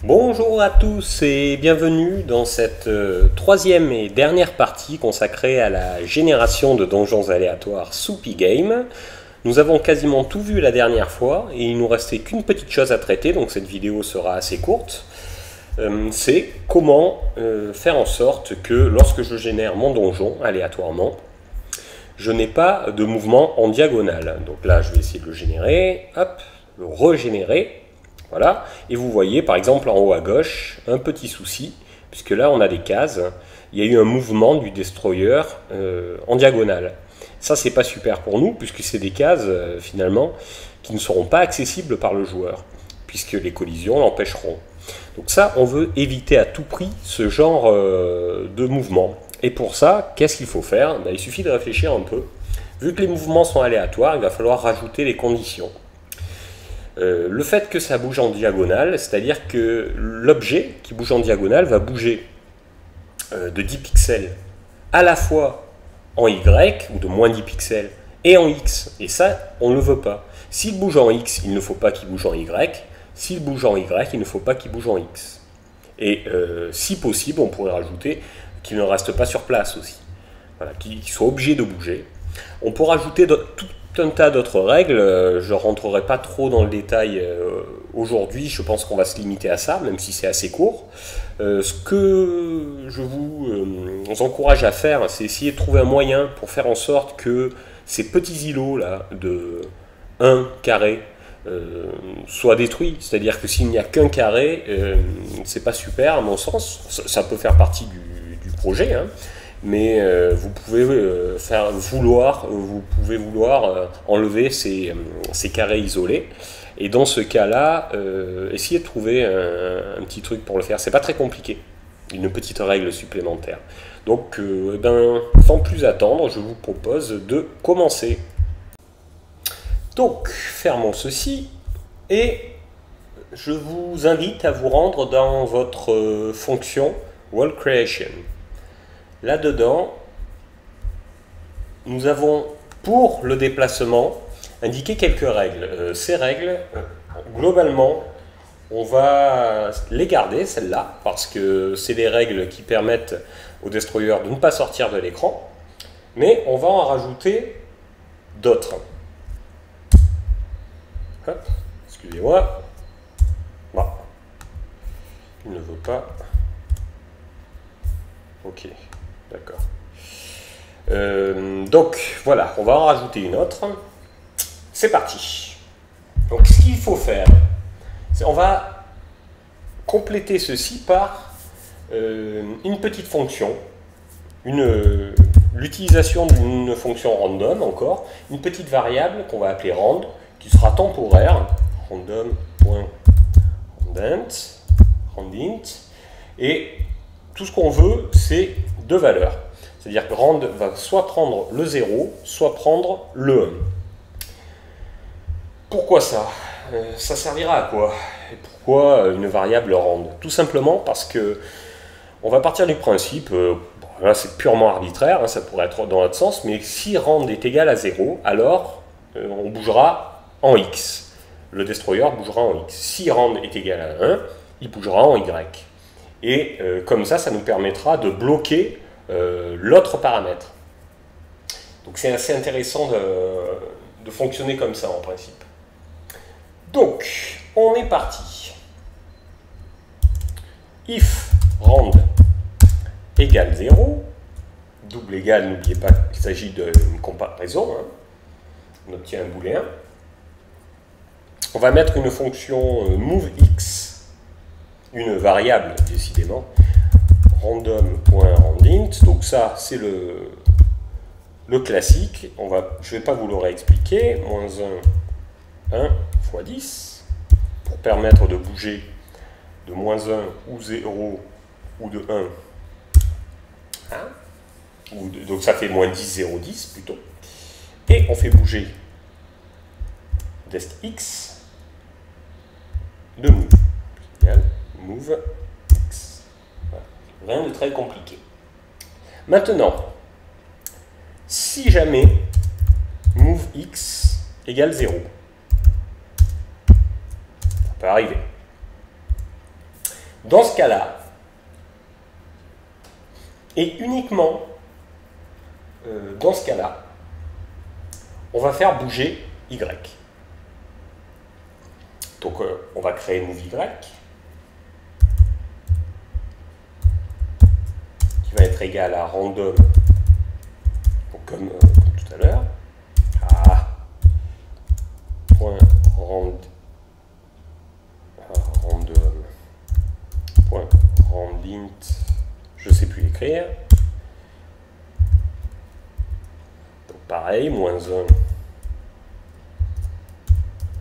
Bonjour à tous et bienvenue dans cette troisième et dernière partie consacrée à la génération de donjons aléatoires sous P-Game. Nous avons quasiment tout vu la dernière fois et il nous restait qu'une petite chose à traiter, donc cette vidéo sera assez courte. C'est comment faire en sorte que lorsque je génère mon donjon aléatoirement, je n'ai pas de mouvement en diagonale. Donc là je vais essayer de le générer, hop, le régénérer. Voilà, et vous voyez par exemple en haut à gauche un petit souci, puisque là on a des cases, il y a eu un mouvement du destroyer en diagonale. Ça c'est pas super pour nous, puisque c'est des cases finalement qui ne seront pas accessibles par le joueur, puisque les collisions l'empêcheront. Donc ça on veut éviter à tout prix ce genre de mouvement. Et pour ça, qu'est-ce qu'il faut faire? Il suffit de réfléchir un peu. Vu que les mouvements sont aléatoires, il va falloir rajouter les conditions. Le fait que ça bouge en diagonale, c'est-à-dire que l'objet qui bouge en diagonale va bouger de 10 pixels à la fois en Y, ou de moins 10 pixels, et en X. Et ça, on ne le veut pas. S'il bouge en X, il ne faut pas qu'il bouge en Y. S'il bouge en Y, il ne faut pas qu'il bouge en X. Et si possible, on pourrait rajouter qu'il ne reste pas sur place aussi. Voilà, qu'il soit obligé de bouger. On peut rajouter tout un tas d'autres règles, je ne rentrerai pas trop dans le détail aujourd'hui, je pense qu'on va se limiter à ça, même si c'est assez court. Ce que je vous encourage à faire, c'est essayer de trouver un moyen pour faire en sorte que ces petits îlots là de 1 carré soient détruits. C'est-à-dire que s'il n'y a qu'un carré, c'est pas super à mon sens, ça peut faire partie du projet, hein. Mais vous pouvez vouloir enlever ces carrés isolés. Et dans ce cas-là, essayez de trouver un petit truc pour le faire. C'est pas très compliqué, une petite règle supplémentaire. Donc, sans plus attendre, je vous propose de commencer. Donc, fermons ceci et je vous invite à vous rendre dans votre fonction World Creation. Là-dedans, nous avons, pour le déplacement, indiqué quelques règles. Ces règles, globalement, on va les garder, celles-là, parce que c'est des règles qui permettent au destroyer de ne pas sortir de l'écran, mais on va en rajouter d'autres. Excusez-moi. Bon. Il ne veut pas. Ok. D'accord. Donc voilà, on va en rajouter une autre. C'est parti. Donc ce qu'il faut faire, c'est on va compléter ceci par une petite fonction, l'utilisation d'une fonction random encore, une petite variable qu'on va appeler rand, qui sera temporaire, randint, et tout ce qu'on veut, c'est deux valeurs. C'est-à-dire que rand va soit prendre le 0, soit prendre le 1. Pourquoi ça? Ça servira à quoi? Et pourquoi une variable rand? Tout simplement parce que on va partir du principe, là c'est purement arbitraire, hein, ça pourrait être dans l'autre sens, mais si rand est égal à 0, alors on bougera en X. Le destroyer bougera en X. Si rand est égal à 1, il bougera en Y. Et comme ça, ça nous permettra de bloquer l'autre paramètre. Donc c'est assez intéressant de fonctionner comme ça en principe. Donc, on est parti. If rand égale 0, double égal, n'oubliez pas qu'il s'agit d'une comparaison, hein. On obtient un booléen. On va mettre une fonction moveX, une variable décidément, random.randint, donc ça c'est le classique, je ne vais pas vous le réexpliquer, moins 1 fois 10, pour permettre de bouger de moins 1 ou 0 ou de 1, hein, donc ça fait moins 10, 0, 10 plutôt, et on fait bouger dest x de move, égale move x. Voilà. Rien de très compliqué. Maintenant, si jamais move x égale 0, ça peut arriver. Dans ce cas-là, et uniquement dans ce cas-là, on va faire bouger Y. Donc on va créer move Y, qui va être égal à random, donc comme tout à l'heure, point random, point randint, je sais plus écrire. Donc pareil, moins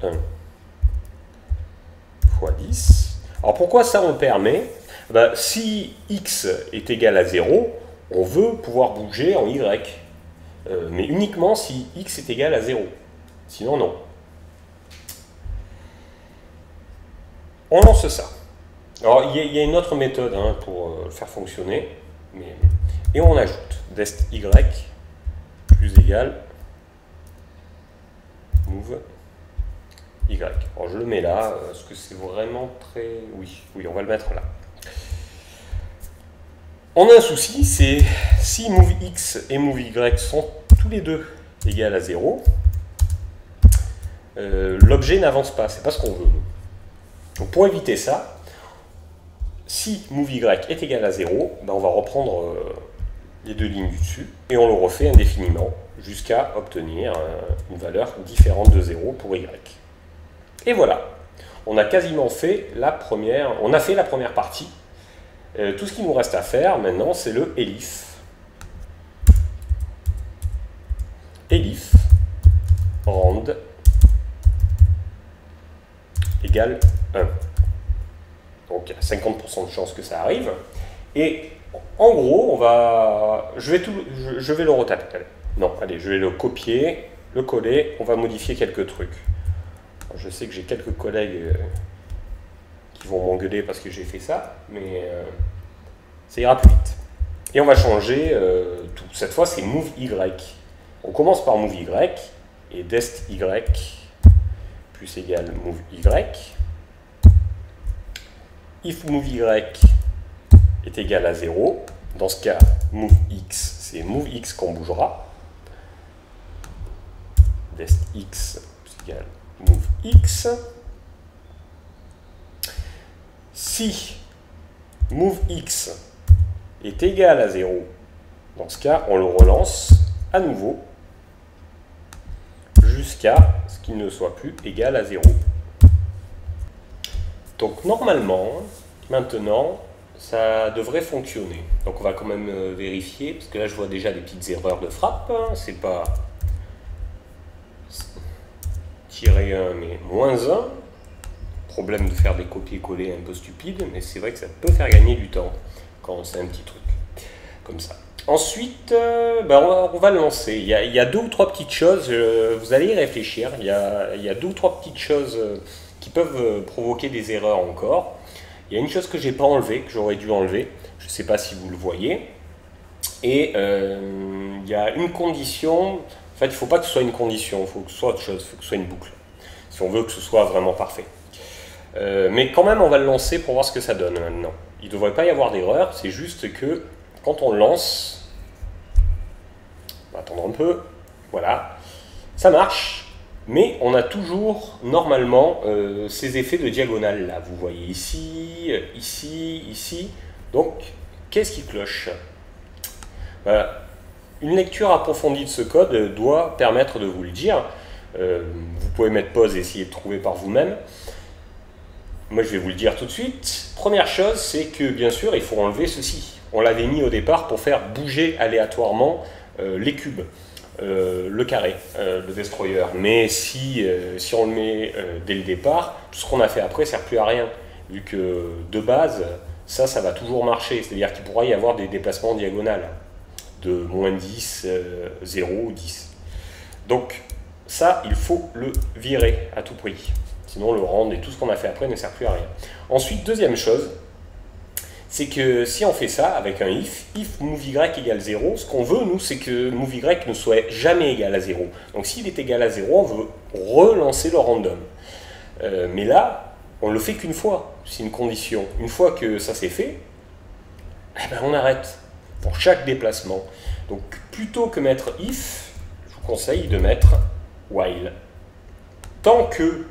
1 fois 10. Alors pourquoi ça on le permet? Ben, si x est égal à 0, on veut pouvoir bouger en y, mais uniquement si x est égal à 0. Sinon non. On lance ça. Alors il y a une autre méthode pour le faire fonctionner, et on ajoute dest y plus égal move y. Alors je le mets là, parce que c'est vraiment très... Oui, on va le mettre là. On a un souci, c'est si move x et move y sont tous les deux égales à 0, l'objet n'avance pas, c'est pas ce qu'on veut. Donc pour éviter ça, si move y est égal à 0, ben on va reprendre les deux lignes du dessus et on le refait indéfiniment jusqu'à obtenir une valeur différente de 0 pour y. Et voilà, on a quasiment fait la première, partie. Tout ce qu'il nous reste à faire maintenant, c'est le elif. Elif rand égale 1. Donc il y a 50% de chance que ça arrive. Et en gros, je vais le retaper. Non, allez, je vais le copier, le coller, on va modifier quelques trucs. Je sais que j'ai quelques collègues qui vont m'engueuler parce que j'ai fait ça, mais ça ira plus vite. Et on va changer tout. Cette fois, c'est move y. On commence par move y, et dest y plus égal move y. If move y est égal à 0, dans ce cas, move x, c'est move x qu'on bougera. Dest x plus égal move x. Si move x est égal à 0, dans ce cas, on le relance à nouveau jusqu'à ce qu'il ne soit plus égal à 0. Donc normalement, maintenant, ça devrait fonctionner. Donc on va quand même vérifier, parce que là je vois déjà des petites erreurs de frappe. C'est pas -1 mais -1. Problème de faire des copier-coller un peu stupides, mais c'est vrai que ça peut faire gagner du temps quand c'est un petit truc comme ça. Ensuite, on va le lancer. Il y a deux ou trois petites choses, vous allez y réfléchir. Il y a deux ou trois petites choses qui peuvent provoquer des erreurs encore. Il y a une chose que j'ai pas enlevée, que j'aurais dû enlever. Je ne sais pas si vous le voyez. Et il y a une condition. En fait, il ne faut pas que ce soit une condition, il faut que ce soit autre chose, il faut que ce soit une boucle. Si on veut que ce soit vraiment parfait. Mais quand même, on va le lancer pour voir ce que ça donne maintenant. Il ne devrait pas y avoir d'erreur, c'est juste que quand on le lance, on va attendre un peu, voilà, ça marche, mais on a toujours normalement ces effets de diagonale là. Vous voyez ici, ici, ici. Donc, qu'est-ce qui cloche? Voilà. Une lecture approfondie de ce code doit permettre de vous le dire. Vous pouvez mettre pause et essayer de trouver par vous-même. Moi, je vais vous le dire tout de suite. Première chose, c'est que, bien sûr, il faut enlever ceci. On l'avait mis au départ pour faire bouger aléatoirement les cubes, le carré, le destroyer. Mais si on le met dès le départ, tout ce qu'on a fait après ne sert plus à rien. Vu que, de base, ça va toujours marcher. C'est-à-dire qu'il pourra y avoir des déplacements diagonales de -10, 0, 10. Donc, ça, il faut le virer à tout prix. Sinon, le rand et tout ce qu'on a fait après ne sert plus à rien. Ensuite, deuxième chose, c'est que si on fait ça avec un if move y égale 0, ce qu'on veut, nous, c'est que move y ne soit jamais égal à 0. Donc, s'il est égal à 0, on veut relancer le random. Mais là, On le fait qu'une fois, c'est une condition. Une fois que ça c'est fait, eh ben on arrête pour chaque déplacement. Donc plutôt que mettre if, je vous conseille de mettre while. Tant que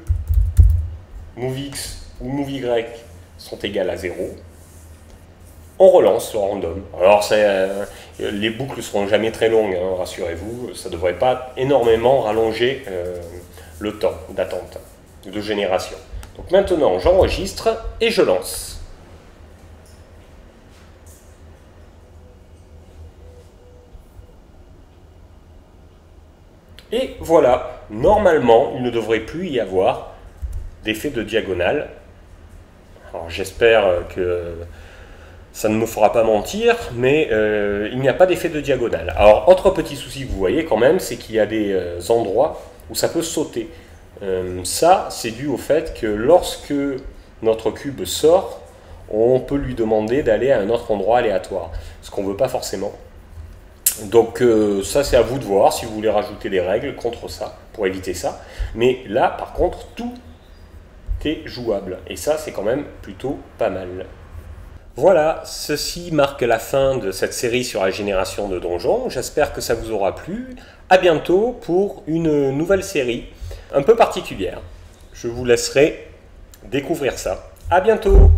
move x ou move y sont égales à 0, on relance le random. Alors les boucles ne seront jamais très longues, hein, rassurez-vous, ça ne devrait pas énormément rallonger le temps d'attente, de génération. Donc maintenant j'enregistre et je lance. Et voilà, normalement il ne devrait plus y avoir d'effet de diagonale. Alors j'espère que ça ne me fera pas mentir, mais il n'y a pas d'effet de diagonale. Alors, autre petit souci que vous voyez quand même, c'est qu'il y a des endroits où ça peut sauter. Ça, c'est dû au fait que lorsque notre cube sort, on peut lui demander d'aller à un autre endroit aléatoire, ce qu'on ne veut pas forcément. Donc ça, c'est à vous de voir si vous voulez rajouter des règles contre ça, pour éviter ça. Mais là, par contre, tout est jouable. Et ça, c'est quand même plutôt pas mal. Voilà, ceci marque la fin de cette série sur la génération de donjons. J'espère que ça vous aura plu. À bientôt pour une nouvelle série un peu particulière. Je vous laisserai découvrir ça. À bientôt!